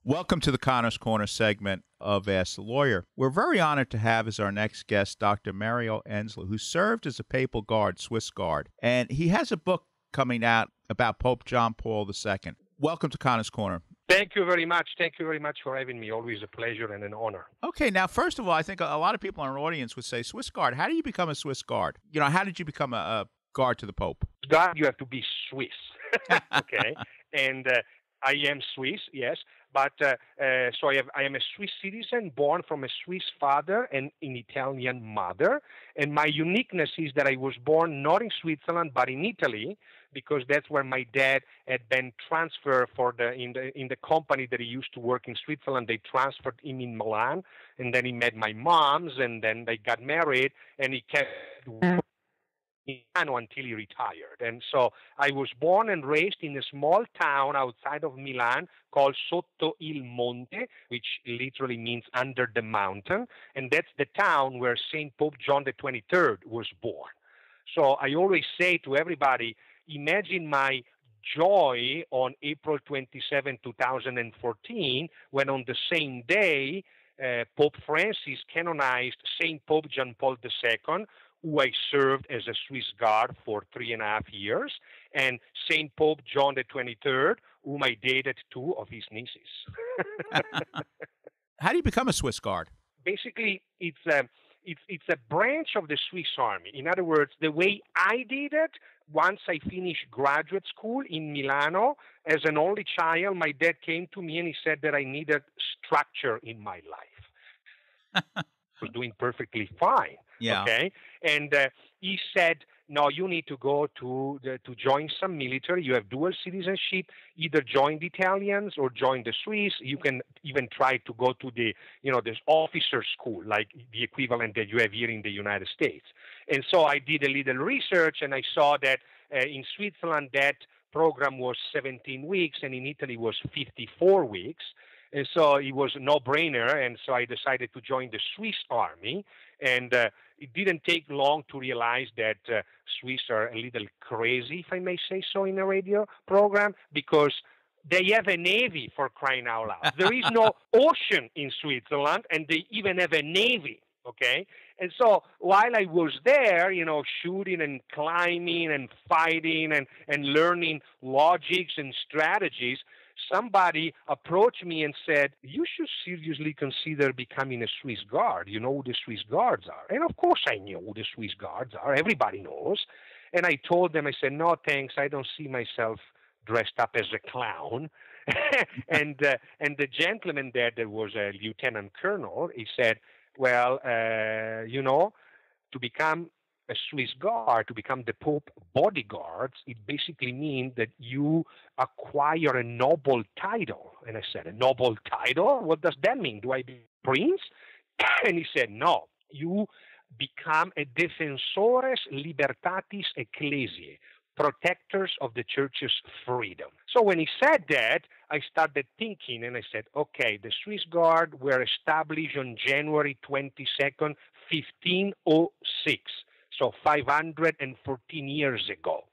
Welcome to the Connors Corner segment of Ask the Lawyer. We're very honored to have as our next guest Dr. Mario Enzler, who served as a papal guard, Swiss Guard, and he has a book coming out about Pope John Paul II. Welcome to Connors Corner. Thank you very much. Thank you very much for having me. Always a pleasure and an honor. Okay, now, first of all, I think a lot of people in our audience would say, Swiss Guard, how do you become a Swiss Guard? How did you become a guard to the Pope? God, you have to be Swiss. Okay. And I am Swiss, yes. But so I am a Swiss citizen, born from a Swiss father and an Italian mother. And my uniqueness is that I was born not in Switzerland, but in Italy, because that's where my dad had been transferred in the company that he used to work in Switzerland. They transferred him in Milan, and then he met my mom's, and then they got married, and he kept working in Milano until he retired. And so I was born and raised in a small town outside of Milan called Sotto il Monte, which literally means under the mountain, and that's the town where Saint Pope John the 23rd was born. So I always say to everybody, imagine my joy on April 27, 2014, when on the same day, Pope Francis canonized Saint Pope John Paul II, who I served as a Swiss Guard for 3.5 years, and Saint Pope John the 23rd, whom I dated 2 of his nieces. How do you become a Swiss Guard? Basically, it's a branch of the Swiss Army. In other words, the way I did it, once I finished graduate school in Milano, as an only child, my dad came to me and he said that I needed structure in my life. I was doing perfectly fine. Yeah. Okay. And he said, no, you need to go to join some military. You have dual citizenship. Either join the Italians or join the Swiss. You can even try to go to this officer school, like the equivalent that you have here in the United States. And so I did a little research, and I saw that in Switzerland that program was 17 weeks, and in Italy was 54 weeks. And so it was a no-brainer, and so I decided to join the Swiss Army. And it didn't take long to realize that Swiss are a little crazy, if I may say so, in a radio program, because they have a navy, for crying out loud. There is no ocean in Switzerland, and they even have a navy, okay? And so while I was there, shooting and climbing and fighting and learning logics and strategies, somebody approached me and said, you should seriously consider becoming a Swiss Guard. You know who the Swiss Guards are. And of course I knew who the Swiss Guards are. Everybody knows. And I told them, I said, no, thanks. I don't see myself dressed up as a clown. and the gentleman there, that was a lieutenant colonel, he said, well, to become a Swiss Guard, to become the Pope bodyguards, it basically means that you acquire a noble title. And I said, a noble title? What does that mean? Do I be prince? And he said, no, you become a defensores libertatis ecclesiae, protectors of the church's freedom. So when he said that, I started thinking, and I said, okay, the Swiss Guard were established on January 22nd, 1506. So 514 years ago.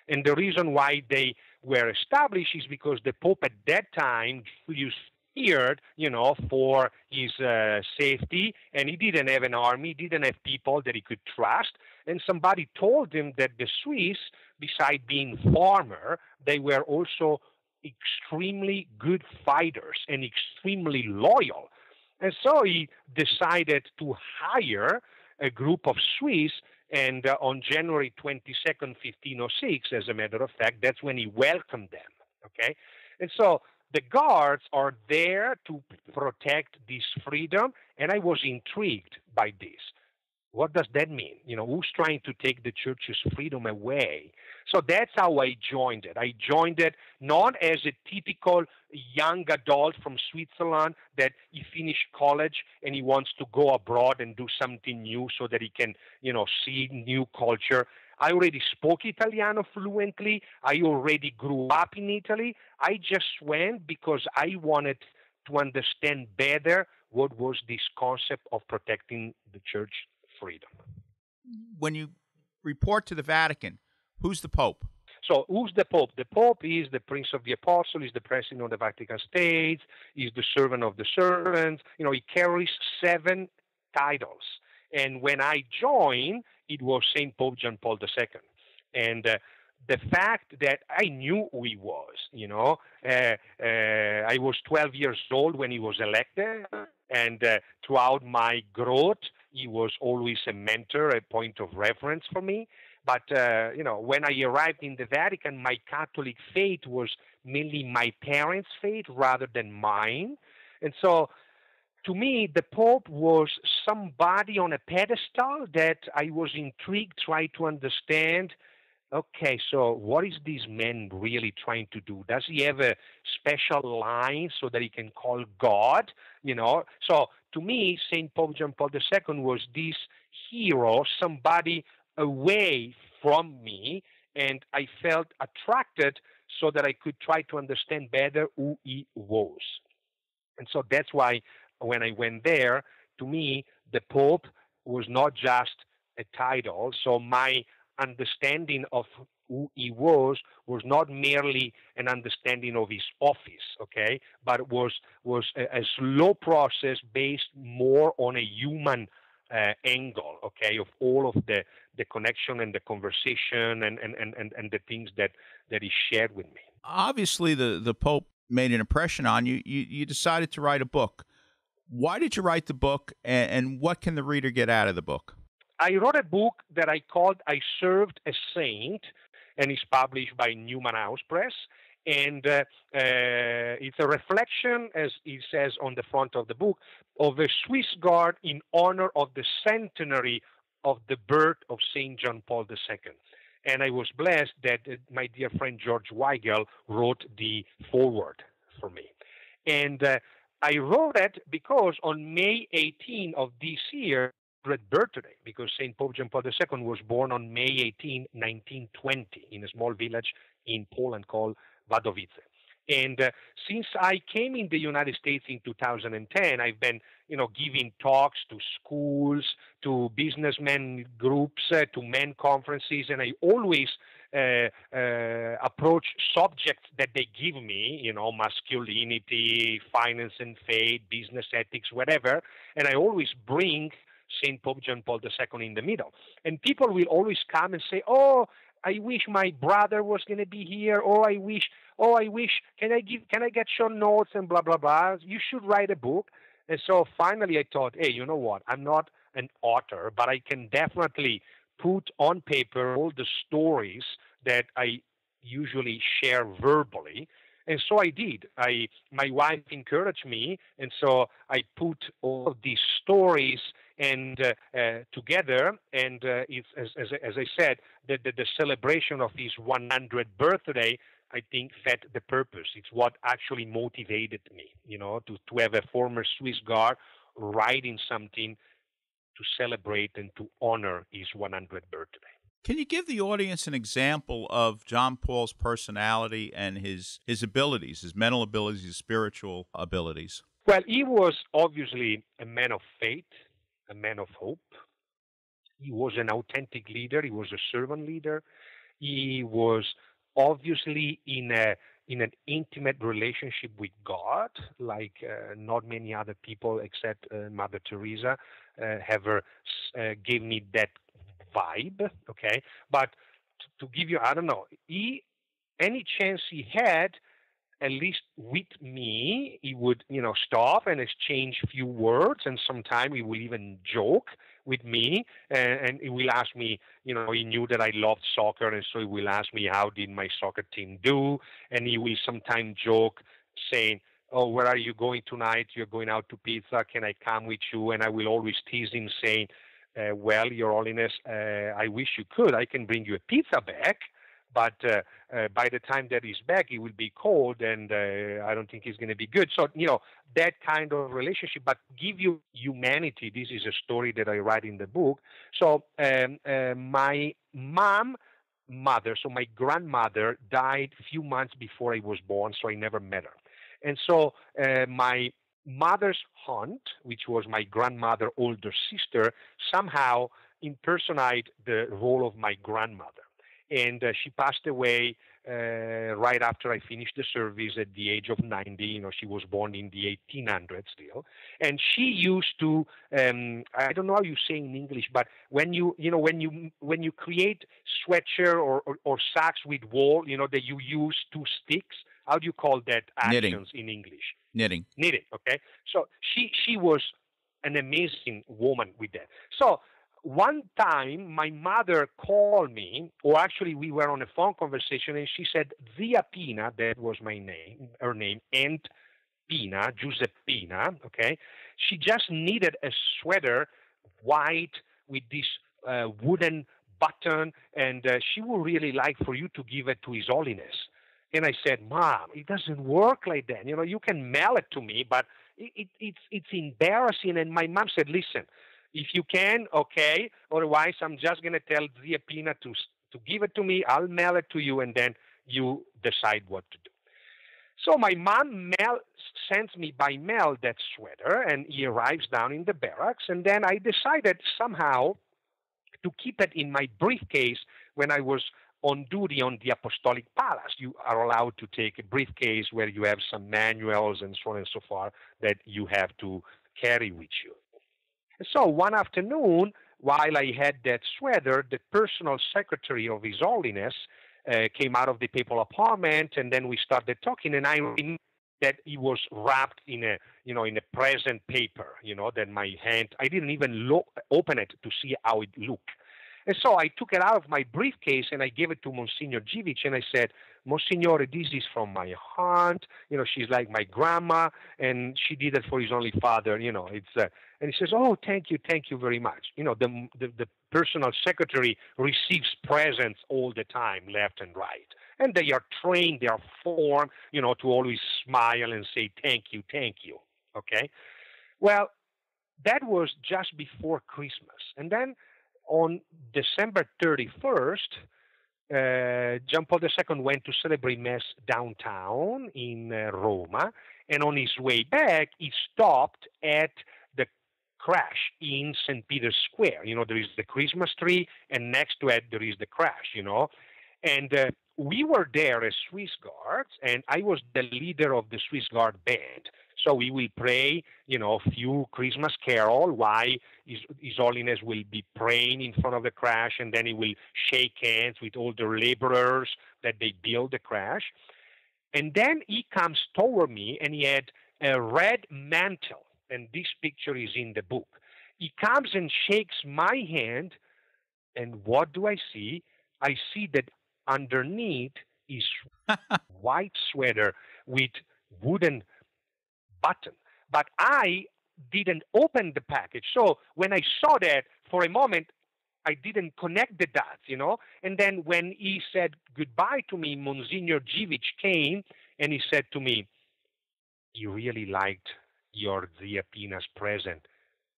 And the reason why they were established is because the Pope at that time, Julius, feared, for his safety, and he didn't have an army, didn't have people that he could trust. And somebody told him that the Swiss, besides being farmer, they were also extremely good fighters and extremely loyal. And so he decided to hire a group of Swiss. And on January 22nd, 1506, as a matter of fact, that's when he welcomed them, okay? And so the guards are there to protect this freedom, and I was intrigued by this. What does that mean? Who's trying to take the church's freedom away? So that's how I joined it. I joined it not as a typical young adult from Switzerland that he finished college and he wants to go abroad and do something new so that he can, see new culture. I already spoke Italiano fluently. I already grew up in Italy. I just went because I wanted to understand better what was this concept of protecting the church freedom. When you report to the Vatican, who's the Pope? So who's the Pope? The Pope is the Prince of the Apostles, is the President of the Vatican States, is the servant of the servants. He carries 7 titles. And when I joined, it was St. Pope John Paul II. And the fact that I knew who he was, I was 12 years old when he was elected, and throughout my growth, he was always a mentor, a point of reference for me. But, when I arrived in the Vatican, my Catholic faith was mainly my parents' faith rather than mine. And so, to me, the Pope was somebody on a pedestal that I was intrigued, trying to understand. Okay, so what is this man really trying to do? Does he have a special line so that he can call God? So to me, St. Pope John Paul II was this hero, somebody away from me, and I felt attracted so that I could try to understand better who he was. And so that's why when I went there, to me, the Pope was not just a title. So my understanding of who he was not merely an understanding of his office, okay, but was a slow process based more on a human angle, okay, of all of the connection and the conversation and the things that he shared with me. Obviously, the Pope made an impression on you. You decided to write a book. Why did you write the book, and what can the reader get out of the book? I wrote a book that I called I Served a Saint, and it's published by Newman House Press. And it's a reflection, as it says on the front of the book, of a Swiss Guard in honor of the centenary of the birth of St. John Paul II. And I was blessed that my dear friend George Weigel wrote the foreword for me. And I wrote it because on May 18 of this year, birthday, because St. Pope John Paul II was born on May 18, 1920, in a small village in Poland called Wadowice. And since I came in the United States in 2010, I've been, giving talks to schools, to businessmen groups, to men conferences, and I always approach subjects that they give me, masculinity, finance and faith, business ethics, whatever, and I always bring St. Pope John Paul II in the middle. And people will always come and say, oh, I wish my brother was going to be here. I wish, can I get your notes and blah, blah, blah. You should write a book. And so finally I thought, hey, you know what? I'm not an author, but I can definitely put on paper all the stories that I usually share verbally. And so I did. My wife encouraged me, and so I put all of these stories and together. And it's as I said, the celebration of his 100th birthday, I think, fit the purpose. It's what actually motivated me, to have a former Swiss Guard writing something to celebrate and to honor his 100th birthday. Can you give the audience an example of John Paul's personality and his abilities, his mental abilities, his spiritual abilities? Well, he was obviously a man of faith, a man of hope. He was an authentic leader. He was a servant leader. He was obviously in an intimate relationship with God, like not many other people except Mother Teresa ever gave me that vibe, okay? But to give you, I don't know, any chance he had, at least with me, he would, stop and exchange few words, and sometimes he will even joke with me, and he will ask me, he knew that I loved soccer, and so he will ask me, how did my soccer team do? And he will sometimes joke, saying, oh, where are you going tonight? You're going out to pizza. Can I come with you? And I will always tease him, saying, well, Your Holiness, I wish you could. I can bring you a pizza back, but by the time that he's back, he will be cold, and I don't think he's going to be good. So, that kind of relationship, but give you humanity. This is a story that I write in the book. So my mother, so my grandmother, died a few months before I was born, so I never met her. And so my mother's aunt, which was my grandmother's older sister, somehow impersonate the role of my grandmother. and she passed away right after I finished the service at the age of 90. She was born in the 1800s still, and she used to. I don't know how you say in English, but when you create sweatshirt or socks with wool, that you use two sticks. How do you call that Knitting. actions in English? Knitting. Knitting. Okay, so she was an amazing woman with that. So one time my mother called me, or actually we were on a phone conversation, and she said, Zia Pina, that was her name, Aunt Pina, Giuseppina, okay? She just needed a sweater, white, with this wooden button, and she would really like for you to give it to His Holiness. And I said, Mom, it doesn't work like that. You can mail it to me, but it's embarrassing. And my mom said, listen, if you can, okay. Otherwise, I'm just going to tell Zia Pina to give it to me. I'll mail it to you, and then you decide what to do. So my mom sends me by mail that sweater, and he arrives down in the barracks. And then I decided somehow to keep it in my briefcase when I was on duty on the Apostolic Palace. You are allowed to take a briefcase where you have some manuals and so on and so forth that you have to carry with you. So one afternoon, while I had that sweater, the personal secretary of His Holiness came out of the papal apartment, and then we started talking, and I remember that it was wrapped in a present paper, that my hand, I didn't even open it to see how it looked. And so I took it out of my briefcase and I gave it to Monsignor Givic, and I said, Monsignore, this is from my aunt. She's like my grandma, and she did it for his only father. And he says, oh, thank you very much. The personal secretary receives presents all the time, left and right. And they are trained, they are formed, to always smile and say, thank you. Okay? Well, that was just before Christmas. And then on December 31st, John Paul II went to celebrate Mass downtown in Roma, and on his way back, he stopped at the crash in St. Peter's Square. There is the Christmas tree, and next to it, there is the crash, And we were there as Swiss Guards, and I was the leader of the Swiss Guard band. So we will pray, a few Christmas carol while His Holiness will be praying in front of the crash, and then he will shake hands with all the laborers that they build the crash. And then he comes toward me, and he had a red mantle, and this picture is in the book. He comes and shakes my hand, and what do I see? I see that underneath is white sweater with wooden button. But I didn't open the package. So when I saw that, for a moment, I didn't connect the dots, And then when he said goodbye to me, Monsignor Givic came, and he said to me, you really liked your Zia Pina's present.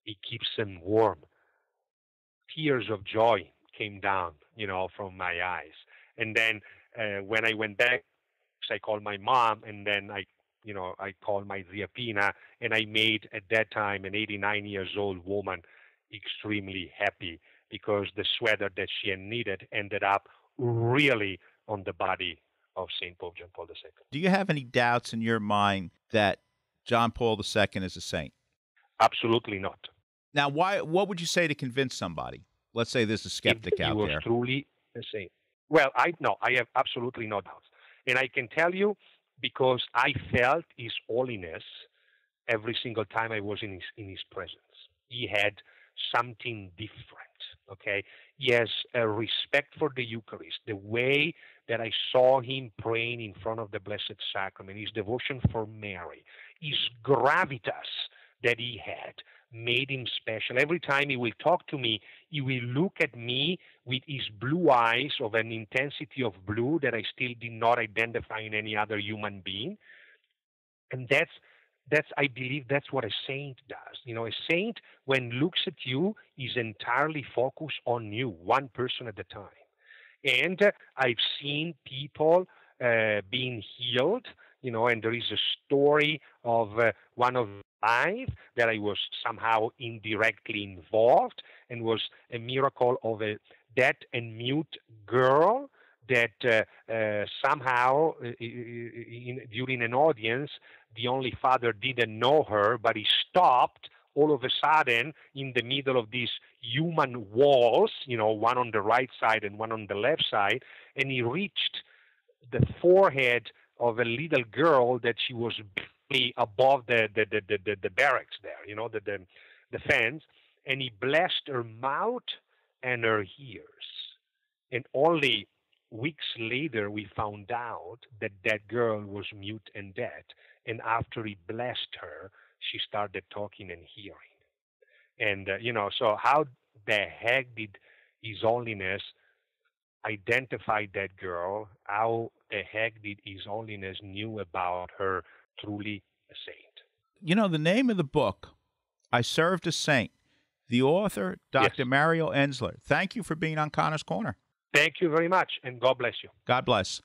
It keeps them warm. Tears of joy came down, from my eyes. And then when I went back, I called my mom, and then I called my Zia Pina, and I made, at that time, an 89 years old woman extremely happy, because the sweater that she had needed ended up really on the body of St. Pope John Paul II. Do you have any doubts in your mind that John Paul II is a saint? Absolutely not. Now, what would you say to convince somebody? Let's say there's a skeptic out there. He was truly a saint. Well, I have absolutely no doubts. And I can tell you, because I felt His Holiness every single time I was in his presence. He had something different, okay? He has a respect for the Eucharist, the way that I saw him praying in front of the Blessed Sacrament, his devotion for Mary, his gravitas that he had made him special. Every time he will talk to me, he will look at me with his blue eyes of an intensity of blue that I still did not identify in any other human being. And I believe that's what a saint does. A saint, when looks at you, is entirely focused on you, one person at a time. And I've seen people being healed, and there is a story of one of life that I was somehow indirectly involved, and was a miracle of a deaf and mute girl that somehow during an audience, the only father didn't know her, but he stopped all of a sudden in the middle of these human walls, one on the right side and one on the left side, and he reached the forehead of a little girl that she was barely above the barracks there, the fence, and he blessed her mouth and her ears. And only weeks later, we found out that that girl was mute and dead. And after he blessed her, she started talking and hearing. And, so how the heck did His Holiness identify that girl? How the heck did His Holiness knew about her truly a saint? The name of the book, I Served a Saint, the author, Yes. Dr. Mario Enzler. Thank you for being on Connor's Corner. Thank you very much, and God bless you. God bless.